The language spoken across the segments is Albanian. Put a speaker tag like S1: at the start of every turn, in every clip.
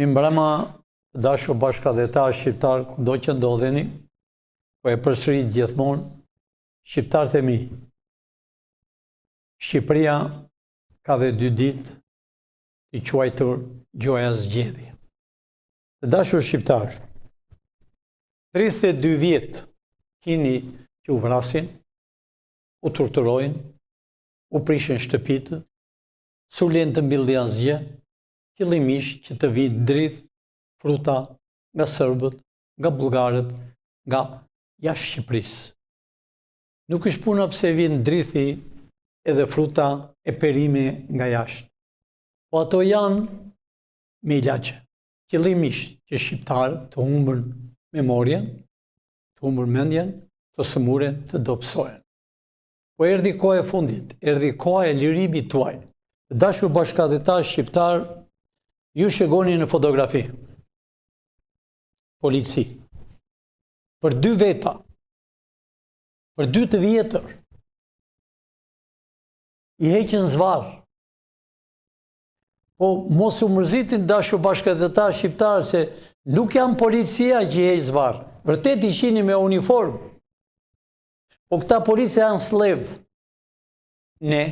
S1: Mi mbrëma dashur bashkëdhetar shqiptar, kudo që ndodheni, po e përsërit gjithmonë shqiptarët e mi. Shqipëria ka dhe 2 ditë të quajtur gjoja zgjedhje. Të dashur shqiptar, 32 vjet keni që u vrasin, u torturojnë, u prishin shtëpitë, sulen të mbilli asgjë, qëllimisht që të vinë dritë fruta nga serbët, nga bullgarët, nga jashtë Shqipërisë. Nuk është puna pse vinë drithi edhe fruta e perime nga jashtë. Po ato janë me ilaçe. Qëllimisht që shqiptarët të humbën memorien, të humbën mendjen, të sëmuren, të dobësohen. Po erdhi koha e fundit, erdhi koha e lirimit tuaj. Dashur bashkëdhetar shqiptar, ju shegoni në fotografi. Polici. Për 2 veta. Për 2 të vjetër. I heqën zvarr. Po mos u mërzitin dashur bashkëdhetar shqiptar se nuk janë policia që i heq zvarr. Vërtet ishini me uniformë. Po këta policia janë slev. Ne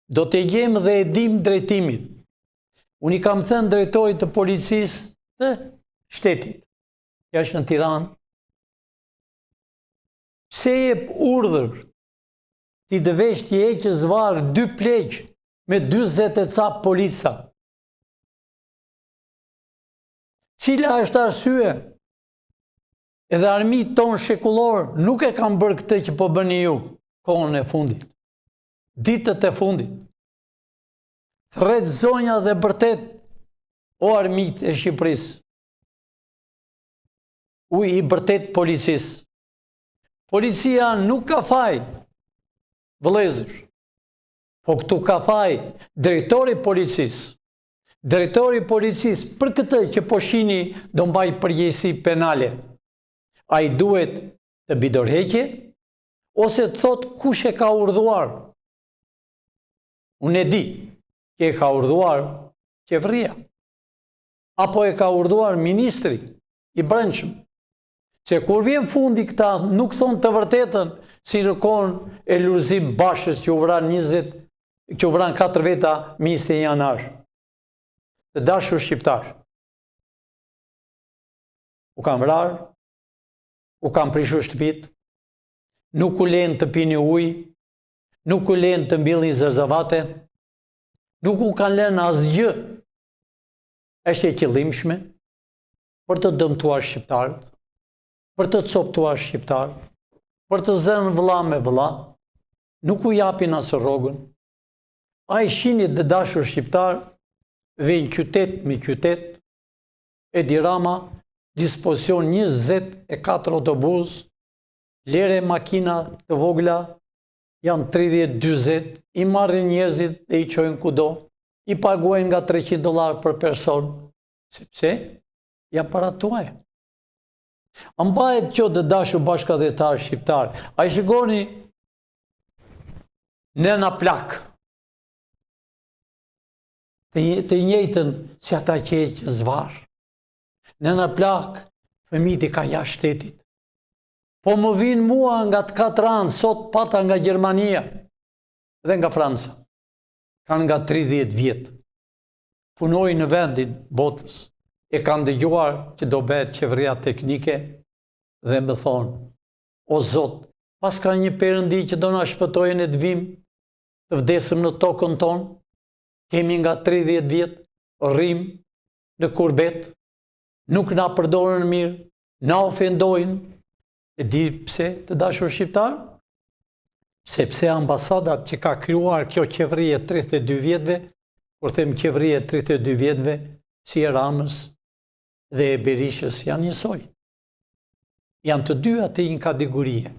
S1: do të jem dhe e dim drejtimin. Unë i kam thënë drejtorit të policisë të shtetit, që është në Tiranë, pse jep urdhër ti dëvesh t'i heqë zvarr 2 pleq me 40 e ca polica. Cila është arsye? Edhe armiqtë tonë shekullor nuk e kanë bërë këtë që po bëni ju kohën e fundit. Ditët e fundit. Thret zonja dhe bërtet, o armiqtë e Shqipërisë. U i bërtet policisë. Policia nuk ka faj, vëllezër. Po këtu ka faj drejtori policisë. Drejtori policisë për këtë që po shihni do mbaj përgjegjësi penale. Ai duhet të bidorheqje ose të thot kush e ka urdhëruar. Unë e di që e ka urdhëruar qeveria. Apo e ka urdhëruar ministri i brendshëm. Se kur vjen fundi këta nuk thonë të vërtetën, si në kohën e Lulzim Bashës që u vran 4 veta 20 janar. Të dashur shqiptar. U kanë vrarë, u kanë prishur shtëpitë, nuk u lenë të pini ujë, nuk u lenë të mbillin zërzavate, nuk u kanë lënë asgjë. Është e qëllimshme për të dëmtuar shqiptarët, për të coptuar shqiptarët, për të zënë vëlla me vëlla, nuk u japin as rrogën. Ai shihni të dashur shqiptar, vjen qytet me qytet, Edi Rama, dispozicion 24 autobus, lere makina të vogla, janë 30-40, i marrin njerëzit dhe i çojnë kudo, i paguajnë nga $300 për person, sepse ja para tuaj. Ambahet që të dashur bashkëdhetar shqiptar, a i shikoni nëna plak, të njëjtën si ata që heqën zvarr. Nëna plak, fëmijët i ka jashtë shtetit. Po më vinë mua nga të 4 anë, sot pata nga Gjermania dhe nga Franca. Kanë nga 30 vjet. Punojnë në vendin botës. E kanë dëgjuar që do bëhet qeveria teknike dhe më thonë, o Zot, pas ka një perëndi që do na shpëtojnë të vim, të vdesim në tokën tonë, kemi nga 30 vjet, rrim në kurbet, nuk na përdorën mirë, na ofendojnë. E di pse të dashur shqiptar? Sepse ambasadat që ka krijuar kjo qeveri e 32 vjetëve, kur them qeveri e 32 vjetëve, si e Ramës dhe e Berishës janë njësoj. Janë të dyja të një kategorie.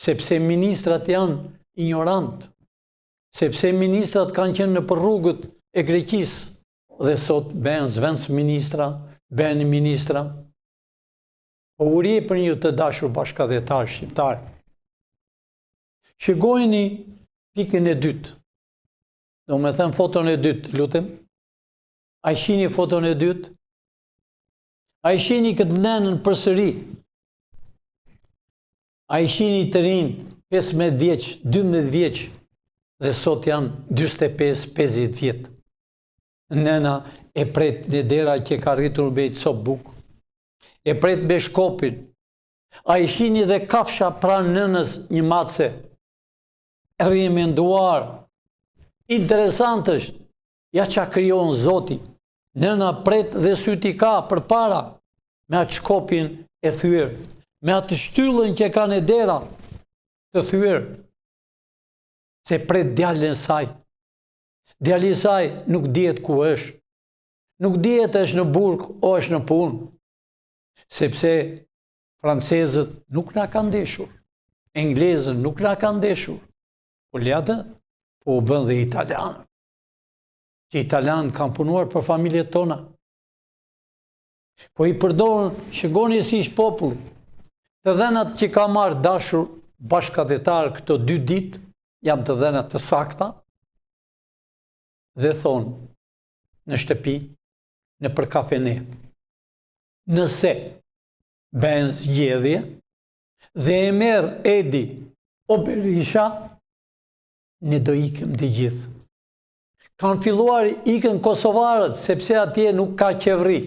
S1: Sepse ministrat janë ignorant, sepse ministrat kanë qenë në për rrugët e Greqisë dhe sot bëhen zvendës ministra, bëhen ministra. Po uri për një të dashur bashkëdhetar shqiptar. Shikojeni pikën e dytë. Do me thënë foton e dytë, lutem. A i shini foton e dytë? A i shini këtë nënën përsëri? A i shini të rinjt 15 vjeç, 12 vjeç dhe sot janë 45-50 vjetë. Nëna e pret në dera që ka rritur me i copë bukë. E pret me shkopin. A i shini dhe kafsha pranë nënës një matse. Rri me nduar. Interesant është, ja që kryon Zoti. Nëna pret dhe syti ka për para, me atë shkopin e thyer, me atë shtyllën që ka në dera të thyer, se pret djalën saj. Djali saj nuk dihet ku është, nuk dihet është në burg o është në punë, sepse francezët nuk na kanë ndeshur, englezët nuk na kanë ndeshur, po ljatë, po u bën dhe italianë. Që italianë kanë punuar për familjet tona. Po i përdorën, shikoni si ish populli. Të dhenat që ka marrë dashur bashkëdhetar këto 2 ditë, janë të dhenat të sakta, dhe thonë në shtëpi, në për kafene, nëse bën zgjedhje dhe e merr Edi o Berisha, ne do ikem të gjithë. Kanë filluar ikën kosovarët, sepse atje nuk ka qeveri.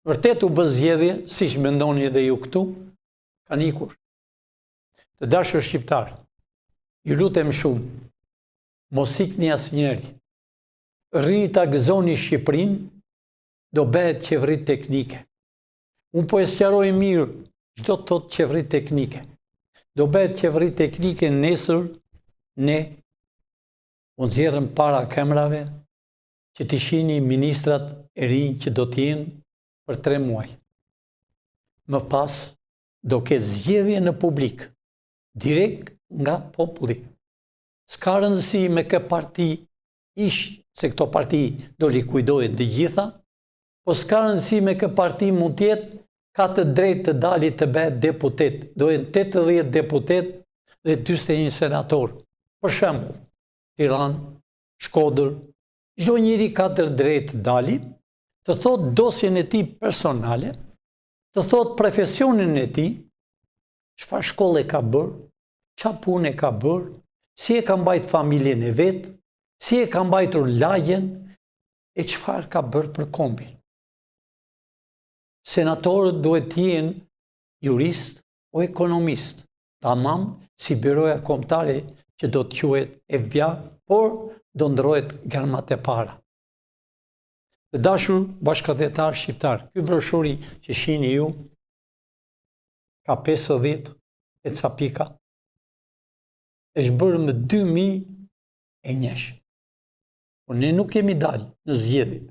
S1: Vërtet u bë zgjedhje, siç mendoni edhe ju këtu, kanë ikur. Të dashur shqiptar, ju lutem shumë, mos ikni asnjëri. Rrini ta gëzoni Shqipërinë, do bëhet qeveri teknike. Unë po e sqaroj mirë, çdo të thotë qeveri teknike. Do bëhet qeveri teknike nesër, ne u nxjerrëm para kamerave që të shihni ministrat e rinj që do të jenë për 3 muaj. Më pas do ketë zgjedhje në publik, direkt nga populli. S'ka rëndësi me kë parti ish, se këto parti do likuidohet të gjitha, po s'ka rëndësi me kë parti mund tjetë ka të drejtë të dali të bëhet deputet. Do jenë 80 deputet dhe 41 senator. Për shembull, Tiranë, Shkodër, çdo njeri ka të drejtë të dali, të thot dosjen e tij personale, të thot profesionin e tij, çfarë shkolle ka bërë, çfarë pune ka bërë, si e ka mbajtur familjen e vet, si e ka mbajtur lagjen e çfarë ka bërë për kombin. Senatorët duhet të jenë jurist o ekonomist, tamam si byroja kombëtare që do të quhet FBI, por do ndrohet garmat e para. Të dashur bashkëdhetar shqiptar, ky broshuri që shihni ju ka 50 e ca pika, është bërë me 2000 njesh. Por ne nuk kemi dalë në zgjedhje,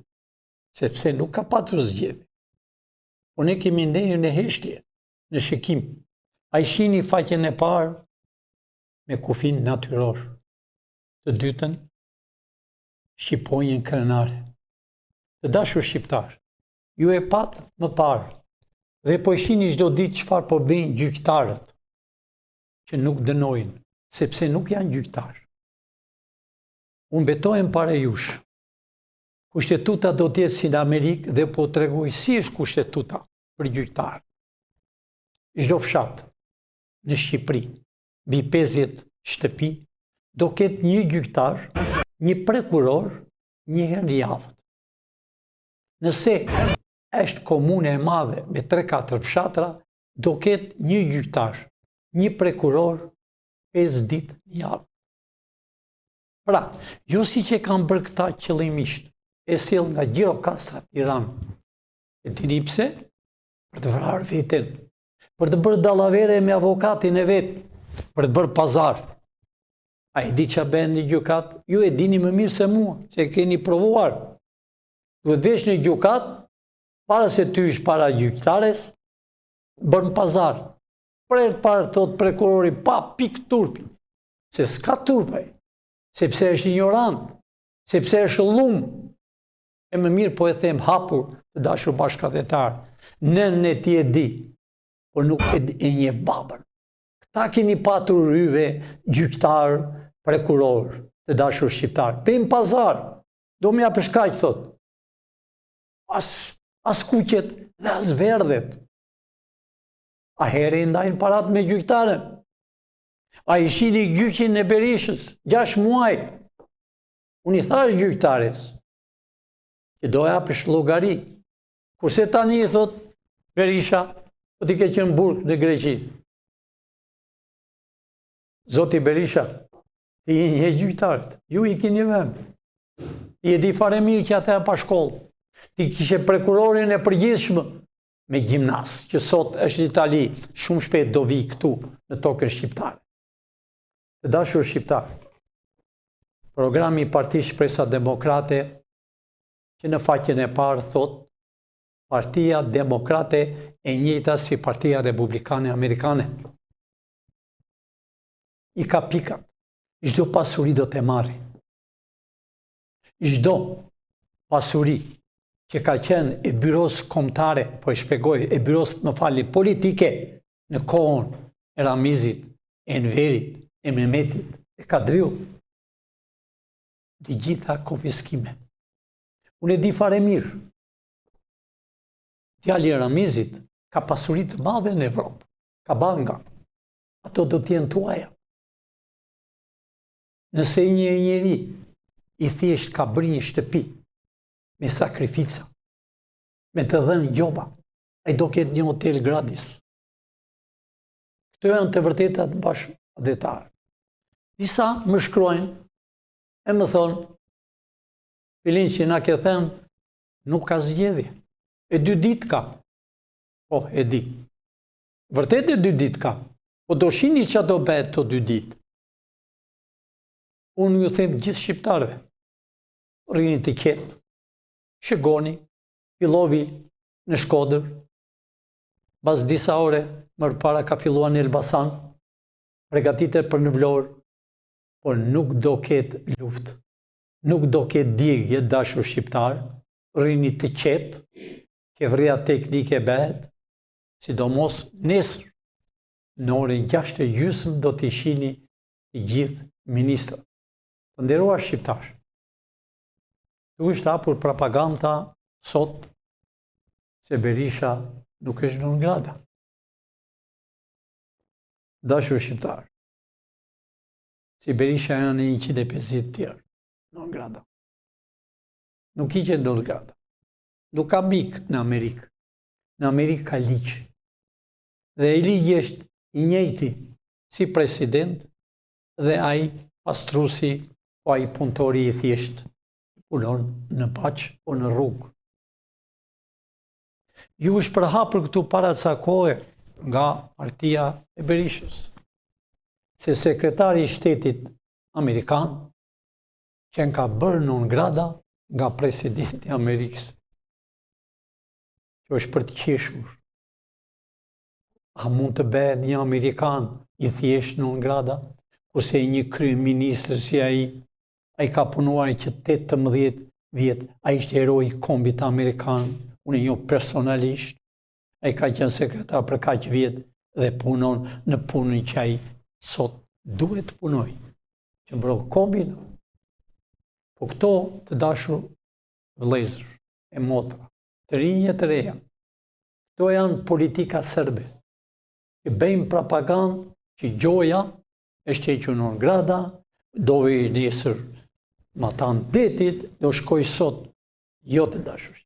S1: sepse nuk ka patur zgjedhje. Por ne kemi ndenjur në heshtje, në shikim. A i shihni faqen e parë me kufin natyror. Të dytën, shqiponjën krenare. Të dashur shqiptar, ju e pat më parë, dhe po shihni çdo ditë çfarë po bëjnë gjyqtarët, që nuk dënojnë, sepse nuk janë gjyqtarë. Unë betohem para jush. Kushtetuta do të jetë si në Amerikë dhe po tregoj si është kushtetuta për gjyqtarë. Çdo fshat në Shqipëri, mbi 50 shtëpi, do ketë një gjyqtar, një prokuror, një herë në javë. Nëse është komune e madhe me 3-4 fshatra, do ketë një gjyqtar, një prokuror, 5 ditë në javë. Pra, jo si që kanë bërë këta qëllimisht, e sjell nga Gjirokastra Tiranë. E dini pse? Për të vrarë veten, për të bërë dallavere me avokatin e vet, për të bërë pazar. A e di ç'a bën një gjykat? Ju e dini më mirë se mua, që e keni provuar. Duhet vesh një gjykat, para se ty ish para gjyqtares, bën pazar. Prerë parë thot prokurori, pa pik turpi, se s'ka turpe, sepse është ignorant, sepse është llumë. E më mirë po e them hapur të dashur bashkëdhetar, nënën e ti e di, por nuk e njeh babën. Këta keni patur ryve, gjyqtar, prokuror, të dashur shqiptar. Bëjmë pazar, do më japësh kaq thot. as kuqet dhe as verdhet. A here i ndajnë parat me gjyqtare. A i shini gjyqin e Berishës, 6 muaj. Unë i thash gjyqtares, që do japësh llogari. Kurse tani i thot Berisha, po ti ke qenë burg në Greqi. Zoti Berisha, ti je gjyqtarët, ju i keni vend. Ti e di fare mirë që ata pa shkollë. Ti kishe prokurorin e përgjithshëm me gjimnas, që sot është Itali, shumë shpejt do vi këtu në tokën shqiptare. Të dashur shqiptar, programi i Partisë Shpresa Demokrate, që në faqen e parë thot Partia Demokrate e njëjta si Partia Republikane Amerikane. I ka pikat, çdo pasuri do të marri. Çdo pasuri që ka qenë e byros kombëtare, po e shpjegoj, e byros, më falni, politike në kohën e Ramizit, e Enverit, e Mehmetit, e Kadriu, të gjitha konfiskime. Unë e di fare mirë. Djali i Ramizit ka pasuri të madhe në Evropë, ka banka. Ato do t'jenë tuaja. Nëse një njeri i thjesht ka bërë një shtëpi me sakrifica, me të dhënë gjoba, ai do ketë një hotel gratis. Këto janë të vërtetat bashkëdhetarë. Disa më shkruajnë e më thonë, filin që na ke thënë, nuk ka zgjedhje. E 2 ditë ka. Po, e di. Vërtet e 2 ditë ka. Po do shihni çfarë do bëhet të 2 ditë. Unë ju them gjithë shqiptarëve, rini të qetë, shëgoni, fillovi në Shkodër, pas disa ore më para ka filluar në Elbasan, përgatitet për në Vlorë, por nuk do ketë luftë, nuk do ketë djegje, dashur shqiptar, rini të qetë, qeveria teknike bëhet, sidomos nesër, në orën 6:30 do t'i shihni të gjithë ministrat. Të nderuar shqiptar, ju është hapur propaganda sot se Berisha nuk është non grata. Dashur shqiptar, si Berisha janë 150 tjerë non grata. Nuk i që non grata. Nuk ka mik në Amerikë. Në Amerikë ka ligj. Dhe ai ligj është i njëjti si president dhe ai pastruesi o ai punëtori i thjesht punon në paqë o në rrugë. Ju është përhapur këtu para ca kohe nga partia e Berishës, se sekretari i shtetit Amerikan që ka bërë non grata nga presidenti i Amerikës. Që është për të qeshur. A mund të bëhet një Amerikan i thjesht non grata, kurse një kryeministër si ai ka punuar që 18 vjet, ai ishte heroi i kombit amerikan, unë e njoh personalisht, ai ka qenë sekretar për kaq vjet dhe punon në punën që ai sot duhet të punojë, që mbroj kombin. Po këto të dashur vëllezër e motra, të rinj të reja, këto janë politika serbe, që bëjmë propagandë që gjoja është hequr non grata, do vi nesër matan detit, do shkoj sot, jo të dashur.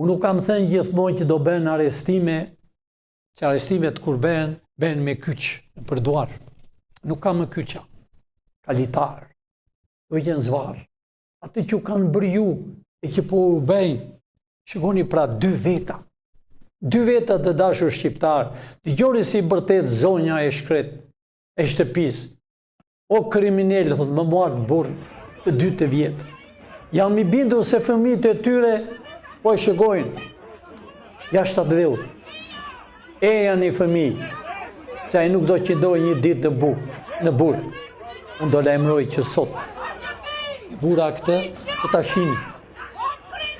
S1: Unë nuk kam thënë gjithmonë që do bëhen arrestime, që arrestimet kur bëhen me kyç për duar. Nuk ka më kyça, kalitar, do jenë zvarë. Atë që kanë bërë ju, e që po u bëjnë, shikoni pra 2 veta. 2 veta të dashur shqiptar, dëgjoni si vërtet zonja e shkret, e shtëpisë. O kriminal, thot, më marrë burr të 2 vjetë. Jam i bindur se fëmijët e tyre po e shëgojnë. Jashtë atë dheu. E janë i fëmijë, se ai nuk do që dojë një ditë në burg. Unë do lajmëroj që sot vura këtë të ta shihni.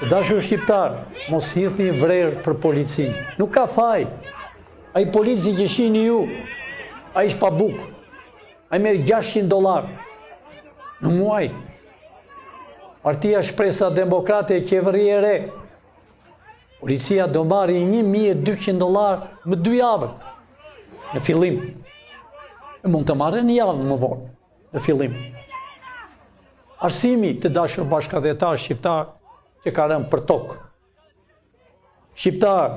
S1: Të dashur shqiptar, mos hidhni vrerë për policinë. Nuk ka faj. Ai polici që shihni ju, ai është pa bukë. Ai merr $600 në muaj. Partia Shpresa Demokrate e qeveri e re. Policia do marri $1.200 më 2 javë në fillim. E mund të marrë një javë më vonë në fillim. Arsimi të dashur bashkëdhetar shqiptar që ka rënë për tokë. Shqiptar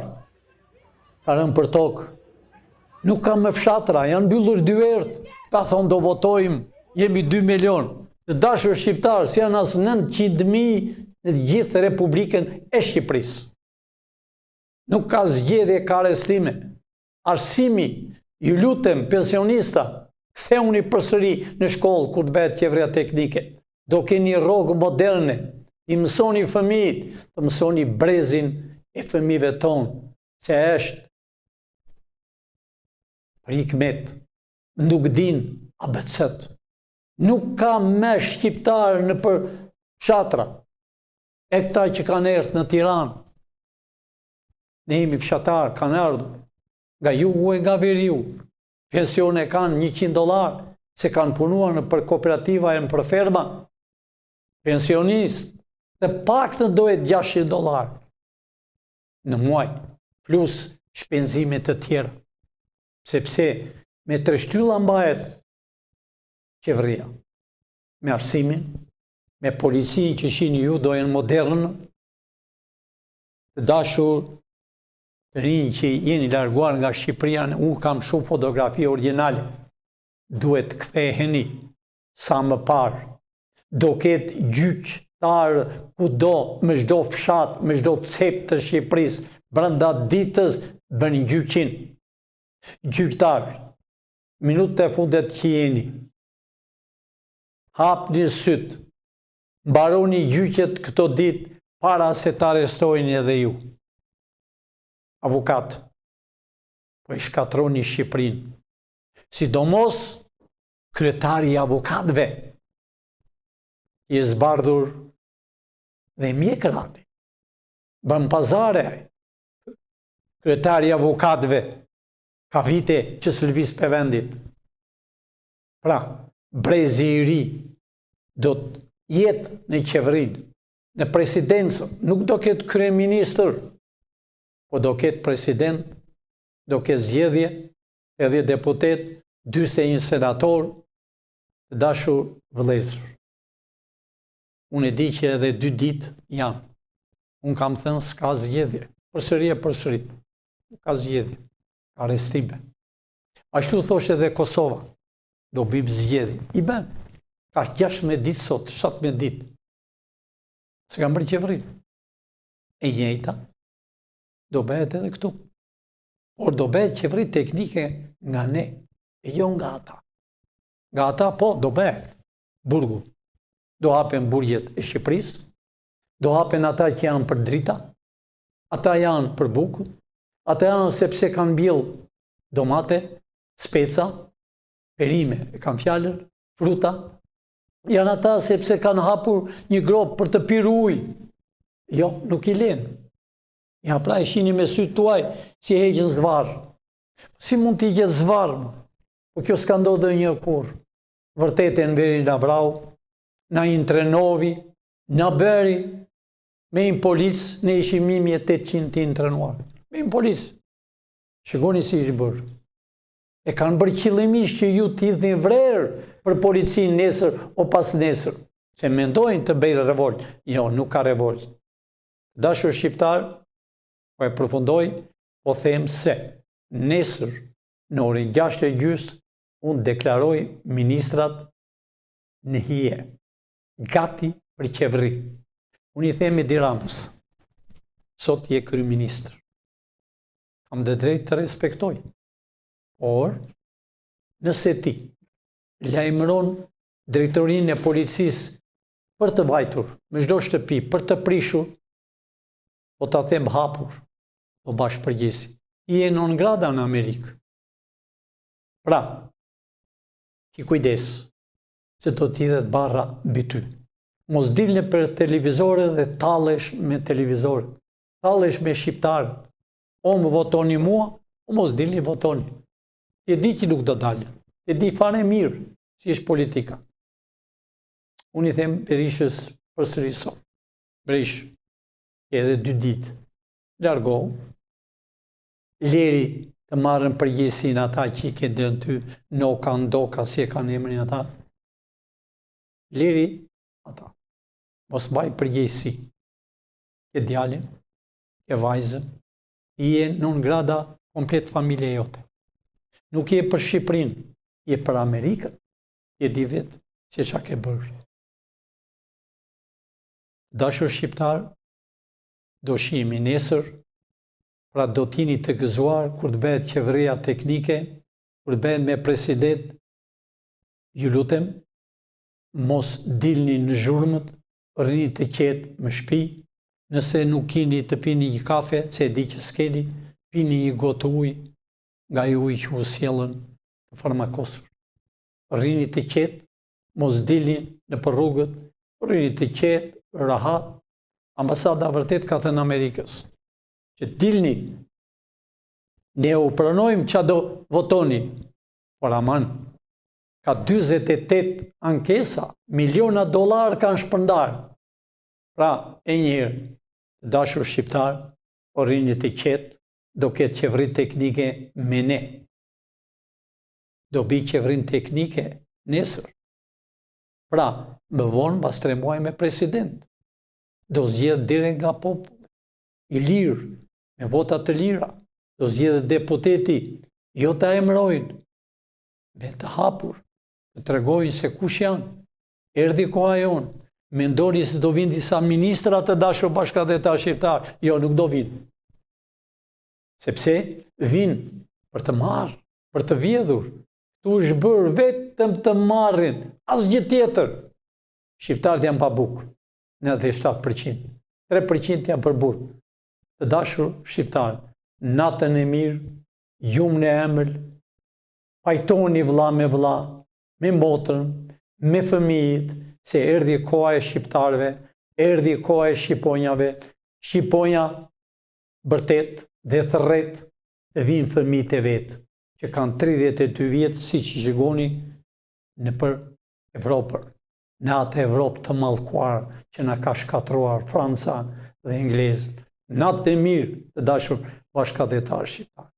S1: ka rënë për tokë. Nuk ka më fshatra, janë mbyllur dyert, ka thonë do votojmë, jemi 2 milion. Të dashur shqiptar, si janë as 900.000 në gjithë Republikën e Shqipërisë. Nuk ka zgjedhje, ka arestime. Arsimi, ju lutem pensionista, ktheuni përsëri në shkollë kur të bëhet qeveria teknike. Do keni rrogë moderne, i mësoni fëmijët, të mësoni brezin e fëmijëve tonë, se është rikmet, nuk din abecet. Nuk ka me shqiptar në për fshatra. E këta që kanë erdhur në Tiranë, ne jemi fshatar, kanë ardhur nga jugu e nga veriu. Pensione kanë $100, se kanë punuar në për kooperativa e në për ferma. Pensionist, dhe pak të dohet $600 në muaj, plus shpenzimet të tjera. Sepse me 3 shtylla mbahet qeveria. Me arsimin, me policinë që shihni ju do jenë modern, të dashur të rinj që jeni larguar nga Shqipëria, unë kam shumë fotografi originale. Duhet ktheheni sa më parë. Do ketë gjyqtar kudo, me çdo fshat, me çdo cep të Shqipërisë, brenda ditës bën gjyqin. Gjyqtar, minutët e fundet që jeni, hapni syt, mbaroni gjyqet këto ditë para se të arrestojnë edhe ju. Avokat, po i shkatroni Shqipërinë. Sidomos kryetari i avokatëve i zbardhur dhe mjekrati. Bën pazare. Kryetari i avokatëve ka vite që s'lëviz për vendit. Pra, brezi i ri do të jetë në qeverinë, në presidencë, nuk do ketë kryeministër, po do ketë president, do ketë zgjedhje, edhe deputet, 41 senator, të dashur vëllezër. Unë e di që edhe 2 ditë janë. Unë kam thënë s'ka zgjedhje. Përsëri. Nuk ka zgjedhje. Arestime. Ashtu thoshe edhe Kosova. Do bim zgjedhje. I ben. Ka 16 ditë sot, 17 ditë. Se kam bërë qeverinë. E njëjta do bëhet edhe këtu. Por do bëhet qeveri teknike nga ne, e jo nga ata. Nga ata, po, do bëhet burgu. Do hapen burgjet e Shqipërisë, do hapen ata që janë për drita, ata janë për bukë, ata janë sepse kanë mbjell domate, speca, perime, e kanë fjalën, fruta, janë ata sepse kanë hapur një grop për të pirë ujë. Jo, nuk i lenë. Ja, pra e shini me sytë tuaj si heqën zvarë. Si mund t'i heqën zvarë? Po kjo s'ka ndodhur një kur. Vërtet e në veri na vrau, na intrenovi, na bëri, me një policë, ne ishim 1800 të intrenuar. Me një policë. Shikoni si ishë bërë. E kanë bërë qëllimisht që ju t'i dhni vrerë për policinë nesër o pas nesër. Se mendojnë të bëjë revolt. Jo, nuk ka revolt. Dashur shqiptar, po e përfundoj, po them se nesër në orën 6:30 unë deklaroj ministrat në hije, gati për qeveri. Unë i themi Edi Ramës, sot je kryeministër. Kam dhe drejt të respektoj. Por, nëse ti lajmëron drejtorinë e policisë për të vajtur, me çdo shtëpi, për të prishur, po ta them hapur, po bashkëpërgjesi. I e non grada në Amerikë. Pra, ki kujdes, se do t'idhet barra mbi ty. Mos dilni për televizore dhe tallesh me televizore. Tallesh me shqiptarët. O më votoni mua, o mos dilni votoni. Ti e di që nuk do dalë. Ti e di fare mirë, si është politika. Unë i them Berishës përsëri sot. Brish, edhe 2 ditë. Largohu. Leri të marrën përgjegjësinë ata që i ke dënë ty, noka, ndoka, si e kanë emrin ata. Leri ata. Mos mbaj përgjegjësi. Ke djalin, ke vajzën, je non grada komplet familje jote. Nuk je për Shqipërinë, je për Amerikën, je di vetë se çka ke bërë. Dashur shqiptar, do shihemi nesër, pra do t'jini të gëzuar kur të bëhet qeveria teknike, kur të bëhet me president, ju lutem, mos dilni në zhurmët, rrini të qetë në shtëpi, nëse nuk keni të pini një kafe, se e di që s'keni, pini një gotë ujë, nga i ujë që u sjellën të farmakosur. Rrini të qetë, mos dilni në për rrugët, rrini të qetë, rahat. Ambasada vërtet ka thënë Amerikës, që dilni, ne u pranojmë që do votoni, por aman, ka 48 ankesa, miliona dollar kanë shpërndarë. Pra, e njërë, dashur shqiptar, rrini të qetë, do ketë qeveri teknike me ne. Do bi qeverin teknike nesër. Pra, më vonë pas 3 muaj me president. Do zgjedh direkt nga populli, i lirë, me vota të lira. Do zgjedh deputeti, jo ta emrojnë, me të hapur, të tregojnë se kush janë. Erdhi koha jonë, mendoni se do vinë disa ministra të dashur bashkëdhetar shqiptar. Jo, nuk do vinë. Sepse vinë për të marrë, për të vjedhur. Tu është bërë vetëm të marrin, asgjë tjetër. Shqiptarët janë pa bukë, 97%. 3% janë për burë. Të dashur shqiptarë, natën e mirë, gjumën e ëmbël, pajtoni vëlla me vëlla, me motrën, me fëmijët, se erdhi koha e shqiptarëve, erdhi koha e shqiponjave, shqiponja bërtet dhe thërret të vinë fëmijët e vetë, që kanë 32 vjetë, si që shikoni në për Evropër, në atë Evropë të mallkuar që na ka shkatruar Franca dhe Englezë. Natë e mirë të dashur bashkëdhetarë shqiptarë.